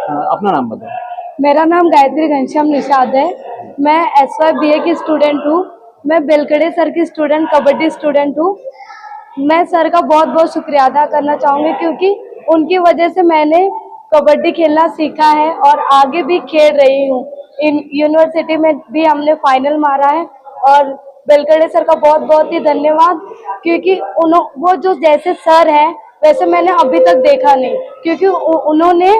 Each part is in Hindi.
अपना नाम बताएं। मेरा नाम गायत्री घनश्याम निषाद है। मैं SY BA की स्टूडेंट हूँ। मैं बेलखड़े सर की स्टूडेंट, कबड्डी स्टूडेंट हूँ। मैं सर का बहुत बहुत शुक्रिया अदा करना चाहूँगी क्योंकि उनकी वजह से मैंने कबड्डी खेलना सीखा है और आगे भी खेल रही हूँ। इन यूनिवर्सिटी में भी हमने फाइनल मारा है और बेलखड़े सर का बहुत बहुत ही धन्यवाद क्योंकि वो जो जैसे सर है वैसे मैंने अभी तक देखा नहीं, क्योंकि उन्होंने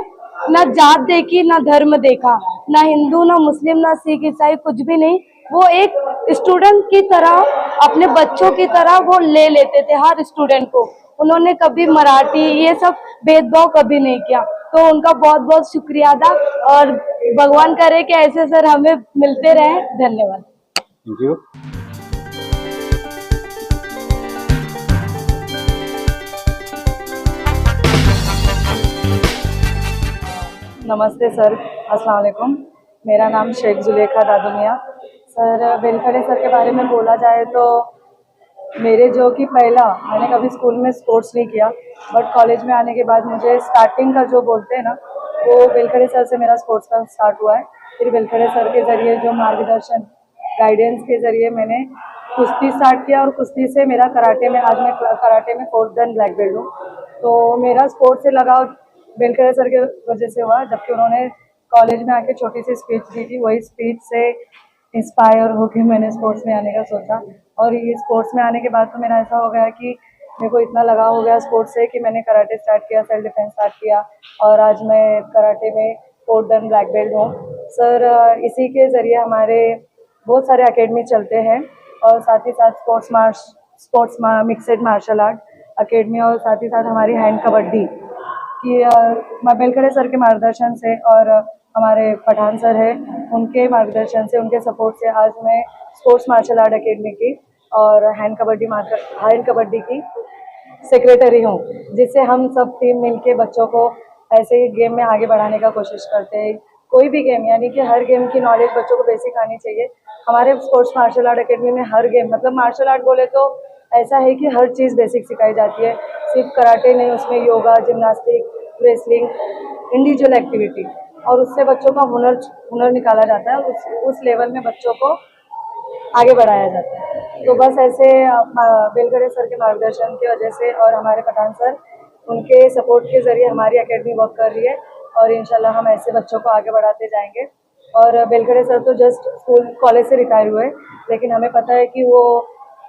ना जात देखी, ना धर्म देखा, ना हिंदू, ना मुस्लिम, ना सिख, ईसाई, कुछ भी नहीं। वो एक स्टूडेंट की तरह, अपने बच्चों की तरह वो ले लेते थे हर स्टूडेंट को। उन्होंने कभी मराठी ये सब भेदभाव कभी नहीं किया, तो उनका बहुत बहुत शुक्रिया अदा। और भगवान करे कि ऐसे सर हमें मिलते रहे। धन्यवाद। Thank you. नमस्ते सर, अस्सलाम वालेकुम। मेरा नाम शेख जुलेखा दादुमिया। सर, बेलखड़े सर के बारे में बोला जाए तो मेरे जो कि मैंने कभी स्कूल में स्पोर्ट्स नहीं किया, बट कॉलेज में आने के बाद मुझे स्टार्टिंग का जो बोलते हैं ना, वो बेलखड़े सर से मेरा स्पोर्ट्स का स्टार्ट हुआ है। फिर बेलखड़े सर के ज़रिए जो मार्गदर्शन, गाइडेंस के ज़रिए मैंने कुश्ती स्टार्ट किया और कुश्ती से मेरा कराटे में, आज मैं कराटे में 4th Dan ब्लैक बेल्ट हूँ। तो मेरा स्पोर्ट्स से लगाव बेलखड़े सर के वजह से हुआ, जबकि उन्होंने कॉलेज में आके छोटी सी स्पीच दी थी। वही स्पीच से इंस्पायर होकर मैंने स्पोर्ट्स में आने का सोचा, और ये स्पोर्ट्स में आने के बाद तो मेरा ऐसा हो गया कि मेरे को इतना लगाव हो गया स्पोर्ट्स से कि मैंने कराटे स्टार्ट किया, सेल्फ डिफेंस स्टार्ट किया, और आज मैं कराटे में 4th Dan ब्लैक बेल्ट हूँ। सर, इसी के ज़रिए हमारे बहुत सारे एकेडमी चलते हैं, और साथ ही साथ sports mixed martial art academy, और साथ ही साथ हमारी हैंड कबड्डी कि बेलखड़े सर के मार्गदर्शन से और हमारे पठान सर हैं, उनके मार्गदर्शन से, उनके सपोर्ट से आज मैं स्पोर्ट्स मार्शल आर्ट एकेडमी की और हैंड कबड्डी की सेक्रेटरी हूँ, जिससे हम सब टीम मिलके बच्चों को ऐसे ही गेम में आगे बढ़ाने का कोशिश करते हैं। कोई भी गेम, यानी कि हर गेम की नॉलेज बच्चों को बेसिक आनी चाहिए। हमारे स्पोर्ट्स मार्शल आर्ट एकेडमी में हर गेम, मतलब मार्शल आर्ट बोले तो ऐसा है कि हर चीज़ बेसिक सिखाई जाती है, सिर्फ कराटे नहीं, उसमें yoga, gymnastic, wrestling, individual activity, और उससे बच्चों का हुनर निकाला जाता है। उस लेवल में बच्चों को आगे बढ़ाया जाता है। तो बस ऐसे बेलखड़े सर के मार्गदर्शन की वजह से और हमारे पठान सर, उनके सपोर्ट के ज़रिए हमारी एकेडमी वर्क कर रही है, और इंशाल्लाह हम ऐसे बच्चों को आगे बढ़ाते जाएंगे। और बेलखड़े सर तो जस्ट कॉलेज से रिटायर हुए, लेकिन हमें पता है कि वो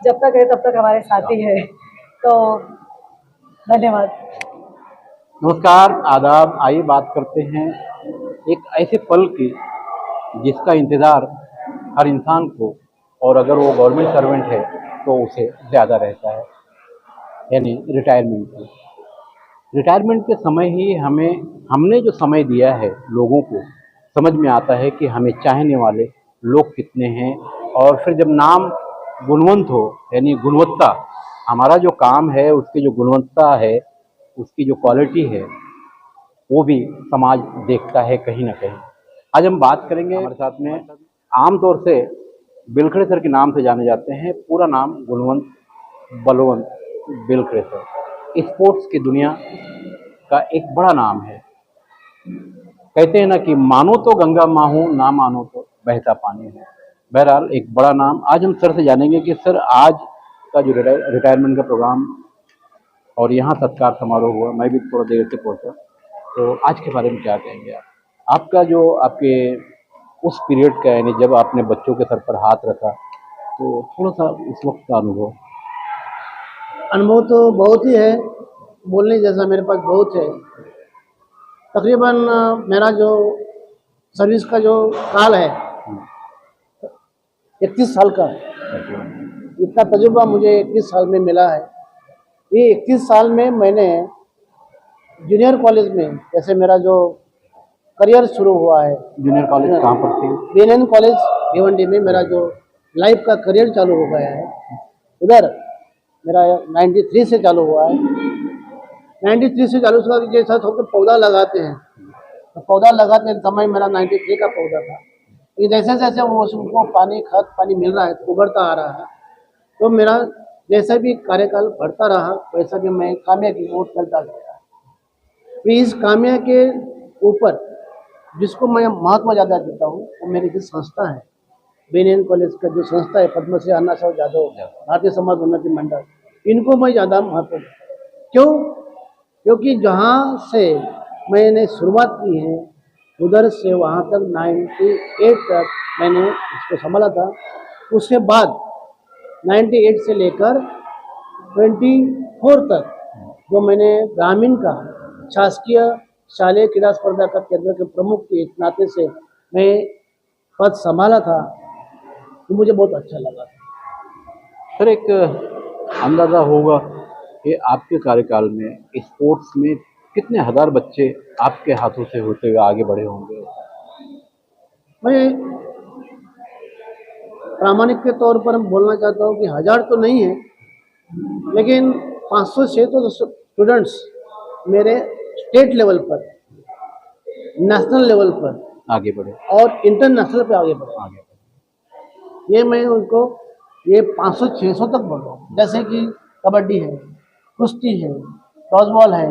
जब तक है तब तक हमारे साथ ही है। तो धन्यवाद। नमस्कार, आदाब। आइए बात करते हैं एक ऐसे पल की जिसका इंतज़ार हर इंसान को, और अगर वो गवर्नमेंट सर्वेंट है तो उसे ज़्यादा रहता है, यानी रिटायरमेंट की। रिटायरमेंट के समय ही हमने जो समय दिया है लोगों को, समझ में आता है कि हमें चाहने वाले लोग कितने हैं। और फिर जब नाम गुणवंत हो, यानी गुणवत्ता, हमारा जो काम है उसकी जो गुणवत्ता है, उसकी जो क्वालिटी है, वो भी समाज देखता है कहीं ना कहीं। आज हम बात करेंगे, हमारे साथ में आमतौर से बेलखड़े सर के नाम से जाने जाते हैं, पूरा नाम गुणवंत बलवंत बेलखड़े सर। स्पोर्ट्स की दुनिया का एक बड़ा नाम है। कहते हैं ना कि मानो तो गंगा माँ हूँ, ना मानो तो बहता पानी है। बहरहाल एक बड़ा नाम। आज हम सर से जानेंगे कि सर, आज का जो रिटायरमेंट का प्रोग्राम और यहाँ सत्कार समारोह हुआ, मैं भी थोड़ा देर से पहुँचा, तो आज के बारे में क्या कहेंगे आप? आपका जो आपके उस पीरियड का, यानी जब आपने बच्चों के सर पर हाथ रखा, तो थोड़ा सा उस वक्त का अनुभव तो बहुत ही है, बोलने जैसा मेरे पास बहुत है। तकरीबन मेरा जो सर्विस का जो काल है 31 साल का, इतना तजुर्बा मुझे 31 साल में मिला है। ये 31 साल में मैंने जूनियर कॉलेज में, जैसे मेरा जो करियर शुरू हुआ है, जूनियर कॉलेज कहाँ पर थी? BNN कॉलेज भिवंडी में मेरा जो लाइफ का करियर चालू हो गया है, उधर मेरा 93 से चालू हुआ है। 93 से चालू हुआ, जैसा सबको पौधा लगाते हैं, तो पौधा लगाते समय मेरा 93 का पौधा था। ये जैसे जैसे वो उसको खाद पानी मिल रहा है, उभरता आ रहा है, तो मेरा जैसा भी कार्यकाल बढ़ता रहा, वैसा भी मैं कामयाबी की ओर चलता गया। फिर इस कामयाबी के ऊपर जिसको मैं महत्व ज़्यादा देता हूँ वो मेरी जो संस्था है, BNN कॉलेज का जो संस्था है, पद्मश्री अन्ना साहब जादव भारतीय समाज उन्नति मंडल, इनको मैं ज़्यादा महत्व देता हूँ। क्यों? क्योंकि जहाँ से मैंने शुरुआत की है उधर से वहाँ तक 98 तक मैंने इसको संभाला था। उसके बाद 98 से लेकर 24 तक जो मैंने ग्रामीण का शासकीय शालेय क्रीड़ा स्पर्धा का केंद्र के प्रमुख के नाते से मैं पद संभाला था, तो मुझे बहुत अच्छा लगा। सर, एक अंदाज़ा होगा कि आपके कार्यकाल में स्पोर्ट्स में कितने हजार बच्चे आपके हाथों से होते हुए आगे बढ़े होंगे? मैं प्रामाणिक के तौर पर बोलना चाहता हूँ कि 1000 तो नहीं है, लेकिन 500-600 स्टूडेंट्स मेरे स्टेट लेवल पर, नेशनल लेवल पर आगे बढ़े। और इंटरनेशनल पे आगे बढ़े। ये मैं उनको ये 500-600 तक बोल रहा हूँ। जैसे कि कबड्डी है, कुश्ती है, टॉसबॉल है,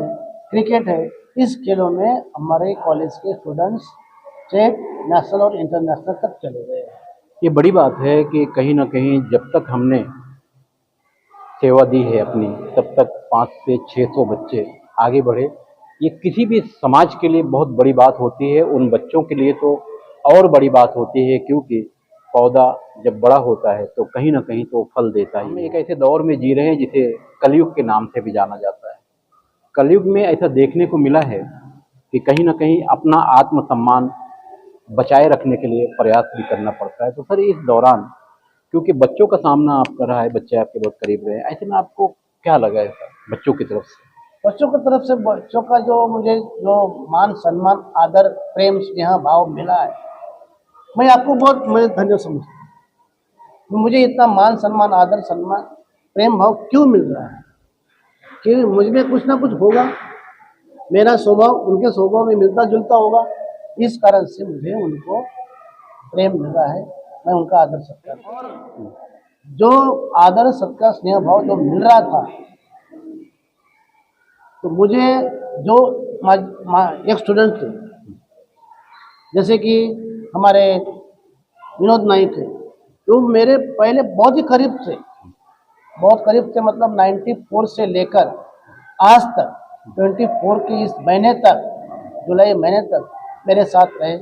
क्रिकेट है, इस खेलों में हमारे कॉलेज के स्टूडेंट्स स्टेट, नेशनल और इंटरनेशनल तक चले गए हैं। ये बड़ी बात है कि कहीं ना कहीं जब तक हमने सेवा दी है अपनी, तब तक 500 से 600 बच्चे आगे बढ़े। ये किसी भी समाज के लिए बहुत बड़ी बात होती है, उन बच्चों के लिए तो और बड़ी बात होती है, क्योंकि पौधा जब बड़ा होता है तो कहीं ना कहीं तो फल देता है। हम एक ऐसे दौर में जी रहे हैं जिसे कलयुग के नाम से भी जाना जाता है। कलयुग में ऐसा देखने को मिला है कि कहीं ना कहीं अपना आत्मसम्मान बचाए रखने के लिए प्रयास भी करना पड़ता है। तो सर, इस दौरान क्योंकि बच्चों का सामना आप कर रहा है, बच्चे आपके बहुत करीब रहे हैं, ऐसे में आपको क्या लगा है सर बच्चों की तरफ से? बच्चों की तरफ से बच्चों का जो मुझे जो मान सम्मान, आदर, प्रेम, स्नेह भाव मिला है, मैं आपको बहुत मैं धन्य समझता हूँ। मुझे इतना मान सम्मान, आदर, सम्मान, प्रेम भाव क्यों मिल रहा है? कि मुझ में कुछ ना कुछ होगा, मेरा स्वभाव उनके स्वभाव में मिलता जुलता होगा, इस कारण से मुझे उनको प्रेम मिल रहा है। मैं उनका आदर सत्कार, और जो आदर सत्कार स्नेह भाव जो मिल रहा था, तो मुझे जो एक स्टूडेंट थे, जैसे कि हमारे विनोद नाइक है, जो मेरे पहले बहुत ही करीब थे, बहुत करीब थे, मतलब 94 से लेकर आज तक 24 के इस महीने तक, जुलाई महीने तक मेरे साथ रहे।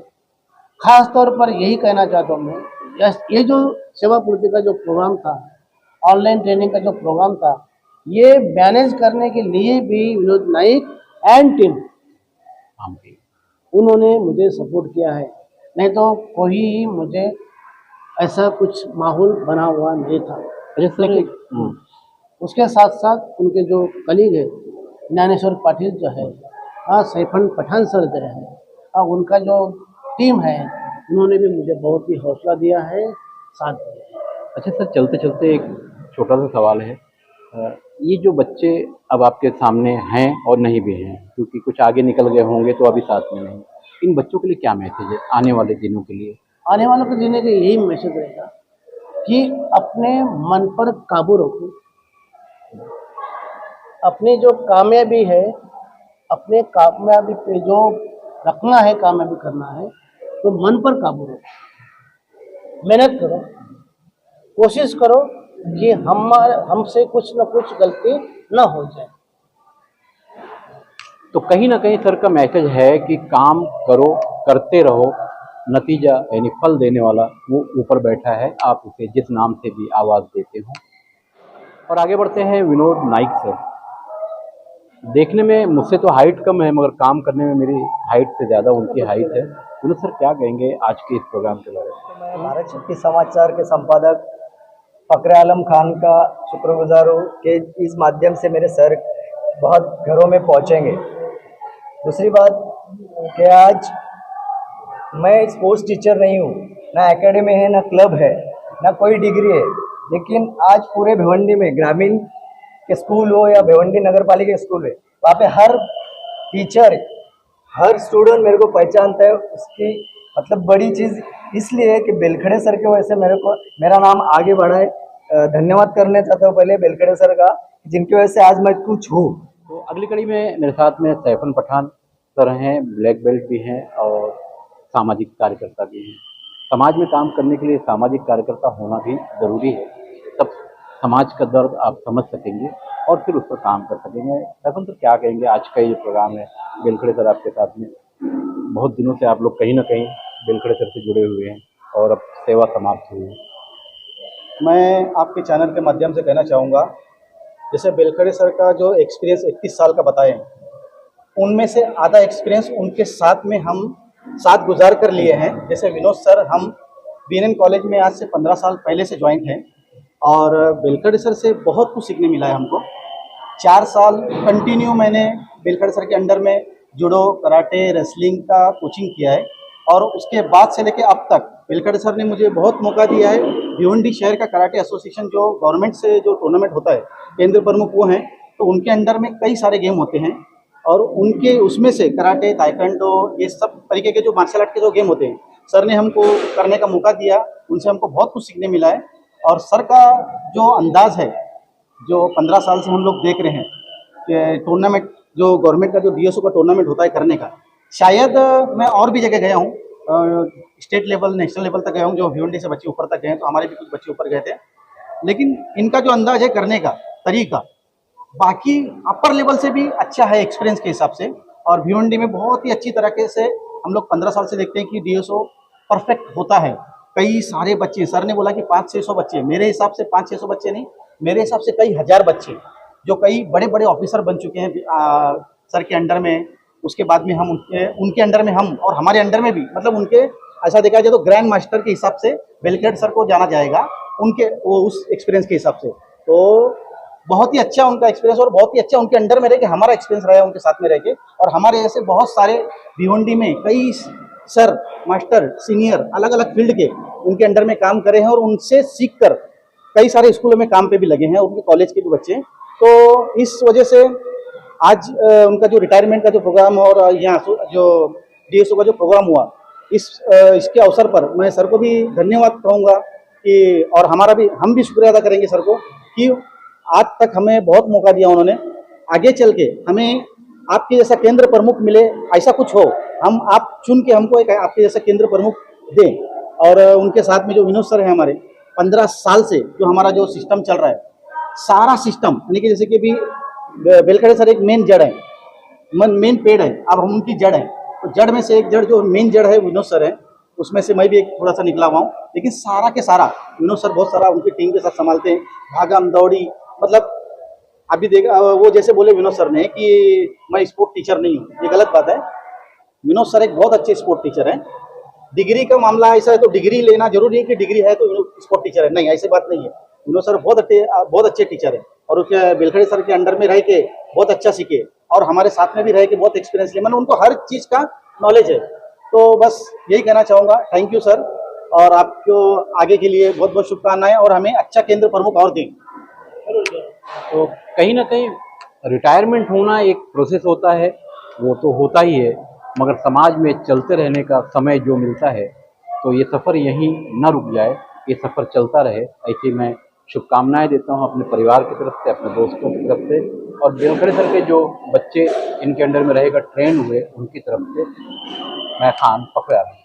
खास तौर पर यही कहना चाहता हूँ मैं, ये जो सेवा पूर्ति का जो प्रोग्राम था, ऑनलाइन ट्रेनिंग का जो प्रोग्राम था, ये मैनेज करने के लिए भी विनोद नाइक एंड टीम उन्होंने मुझे सपोर्ट किया है। नहीं तो कोई मुझे ऐसा कुछ माहौल बना हुआ नहीं था। लेकिन उसके साथ साथ उनके जो कलीग है ज्ञानेश्वर पाटिल जो है, सैफन पठान सर जो है, उनका जो टीम है, उन्होंने भी मुझे बहुत ही हौसला दिया है, साथ दिया है। अच्छा सर, चलते चलते एक छोटा सा सवाल है। ये जो बच्चे अब आपके सामने हैं और नहीं भी हैं, क्योंकि कुछ आगे निकल गए होंगे तो अभी साथ में नहीं, इन बच्चों के लिए क्या मैसेज है आने वाले दिनों के लिए? आने वालों के जीने के यही मैसेज रहेगा कि अपने मन पर काबू रखो, अपनी जो कामयाबी है, अपने कामयाबी पे जो रखना है, कामयाबी करना है, तो मन पर काबू रखो, मेहनत करो, कोशिश करो कि हमसे कुछ न कुछ गलती न हो जाए। तो कहीं ना कहीं सर का मैसेज है कि काम करो, करते रहो, नतीजा यानी फल देने वाला वो ऊपर बैठा है, आप उसे जिस नाम से भी आवाज़ देते हो। और आगे बढ़ते हैं विनोद नाइक सर। देखने में मुझसे तो हाइट कम है, मगर काम करने में मेरी हाइट से ज़्यादा उनकी हाइट है। विनोद सर, क्या कहेंगे आज के इस प्रोग्राम के बारे में? मैं भारत शक्ति समाचार के संपादक फकरे आलम खान का शुक्रगुजार हूँ कि इस माध्यम से मेरे सर बहुत घरों में पहुँचेंगे। दूसरी बात कि आज मैं स्पोर्ट्स टीचर नहीं हूँ, ना एकेडमी है, ना क्लब है, ना कोई डिग्री है, लेकिन आज पूरे भिवंडी में ग्रामीण के स्कूल हो या भिवंडी नगर पालिका स्कूल है, वहाँ पे हर टीचर, हर स्टूडेंट मेरे को पहचानता है। उसकी मतलब बड़ी चीज़ इसलिए है कि बेलखड़े सर की वजह से मेरा नाम आगे बढ़ा है। धन्यवाद करना चाहता हूँ पहले बेलखड़े सर का, जिनकी वजह से आज मैं कुछ हूँ। तो अगली कड़ी में मेरे साथ में सैफन पठान सर हैं, ब्लैक बेल्ट भी हैं, और सामाजिक कार्यकर्ता भी हैं। समाज में काम करने के लिए सामाजिक कार्यकर्ता होना भी ज़रूरी है, तब समाज का दर्द आप समझ सकेंगे और फिर उस पर काम कर सकेंगे। तब तो क्या कहेंगे, आज का ये प्रोग्राम है बेलखड़े सर आपके साथ में, बहुत दिनों से आप लोग कहीं ना कहीं बेलखड़े सर से जुड़े हुए हैं और अब सेवा समाप्त हुई है। मैं आपके चैनल के माध्यम से कहना चाहूँगा, जैसे बेलखड़े सर का जो एक्सपीरियंस 31 साल का बताएं, उनमें से आधा एक्सपीरियंस उनके साथ में हम साथ गुजार कर लिए हैं। जैसे विनोद सर, हम बीएनएन कॉलेज में आज से 15 साल पहले से ज्वाइन हैं और बेलखड़े सर से बहुत कुछ सीखने मिला है हमको। 4 साल कंटिन्यू मैंने बेलखड़े सर के अंडर में जुडो, कराटे, रेसलिंग का कोचिंग किया है और उसके बाद से लेके अब तक बेलखड़े सर ने मुझे बहुत मौका दिया है। भिवंडी शहर का कराटे एसोसिएशन जो गवर्नमेंट से जो टूर्नामेंट होता है, केंद्र प्रमुख वो हैं, तो उनके अंडर में कई सारे गेम होते हैं और उनके उसमें से कराटे, ताइक्वांडो, ये सब तरीके के जो मार्शल आर्ट के जो गेम होते हैं, सर ने हमको करने का मौका दिया। उनसे हमको बहुत कुछ सीखने मिला है और सर का जो अंदाज़ है, जो 15 साल से हम लोग देख रहे हैं कि टूर्नामेंट जो गवर्नमेंट का जो डीएसओ का टूर्नामेंट होता है करने का, शायद मैं और भी जगह गया हूँ, स्टेट लेवल, नेशनल लेवल तक गया हूँ, जो भिवंडी से बच्चे ऊपर तक गए, तो हमारे भी कुछ बच्चे ऊपर गए थे। लेकिन इनका जो अंदाज है करने का तरीका बाकी अपर लेवल से भी अच्छा है एक्सपीरियंस के हिसाब से। और भिवंडी में बहुत ही अच्छी तरीके से हम लोग 15 साल से देखते हैं कि डीएसओ परफेक्ट होता है। कई सारे बच्चे, सर ने बोला कि 500-600 बच्चे, मेरे हिसाब से 500-600 बच्चे नहीं, मेरे हिसाब से कई हज़ार बच्चे जो कई बड़े बड़े ऑफिसर बन चुके हैं सर के अंडर में। उसके बाद में हम उनके अंडर में हम और हमारे अंडर में भी, मतलब उनके ऐसा देखा जाए तो ग्रैंड मास्टर के हिसाब से बेलखड़े सर को जाना जाएगा, उनके वो उस एक्सपीरियंस के हिसाब से। तो बहुत ही अच्छा उनका एक्सपीरियंस और बहुत ही अच्छा उनके अंडर में रह के हमारा एक्सपीरियंस रहा है उनके साथ में रह के। और हमारे ऐसे बहुत सारे भिवंडी में कई सर, मास्टर, सीनियर अलग अलग फील्ड के उनके अंडर में काम करे हैं और उनसे सीख कर कई सारे स्कूलों में काम पे भी लगे हैं, उनके कॉलेज के भी बच्चे। तो इस वजह से आज उनका जो रिटायरमेंट का जो प्रोग्राम और यहाँ जो डीएसओ का जो प्रोग्राम हुआ, इसके अवसर पर मैं सर को भी धन्यवाद कहूँगा कि, और हमारा भी, हम भी शुक्रिया अदा करेंगे सर को कि आज तक हमें बहुत मौका दिया उन्होंने। आगे चल के हमें आपके जैसा केंद्र प्रमुख मिले, ऐसा कुछ हो, हम आप चुन के हमको एक आपके जैसा केंद्र प्रमुख दें। और उनके साथ में जो विनोद सर हैं हमारे, 15 साल से जो हमारा जो सिस्टम चल रहा है, सारा सिस्टम, यानी कि जैसे कि अभी बेलखड़े सर एक मेन जड़ है, मेन पेड़ है, अब हम उनकी जड़ है, तो जड़ में से एक जड़ जो मेन जड़ है विनोद सर है, उसमें से मैं भी एक थोड़ा सा निकला हुआ हूँ। लेकिन सारा के सारा विनोद सर बहुत सारा उनकी टीम के साथ संभालते हैं, भागम दौड़ी, मतलब अभी देखा वो जैसे बोले विनोद सर ने कि मैं स्पोर्ट टीचर नहीं हूँ, ये गलत बात है। विनोद सर एक बहुत अच्छे स्पोर्ट टीचर हैं। डिग्री का मामला ऐसा है तो डिग्री लेना जरूरी है कि डिग्री है तो स्पोर्ट टीचर है, नहीं, ऐसी बात नहीं है। विनोद सर बहुत अच्छे टीचर हैं और उसके बेलखड़े सर के अंडर में रह के बहुत अच्छा सीखे और हमारे साथ में भी रह के बहुत एक्सपीरियंस लिया, मतलब उनको हर चीज़ का नॉलेज है। तो बस यही कहना चाहूँगा, थैंक यू सर, और आपको आगे के लिए बहुत बहुत शुभकामनाएं और हमें अच्छा केंद्र प्रमुख और दें। तो कहीं ना कहीं रिटायरमेंट होना एक प्रोसेस होता है, वो तो होता ही है, मगर समाज में चलते रहने का समय जो मिलता है तो ये सफ़र यहीं न रुक जाए, ये सफ़र चलता रहे, ऐसी मैं शुभकामनाएं देता हूँ अपने परिवार की तरफ से, अपने दोस्तों की तरफ से, और बेलखड़े सर के जो बच्चे इनके अंडर में रहेगा ट्रेन हुए, उनकी तरफ से। मैं खान फखरे आलम।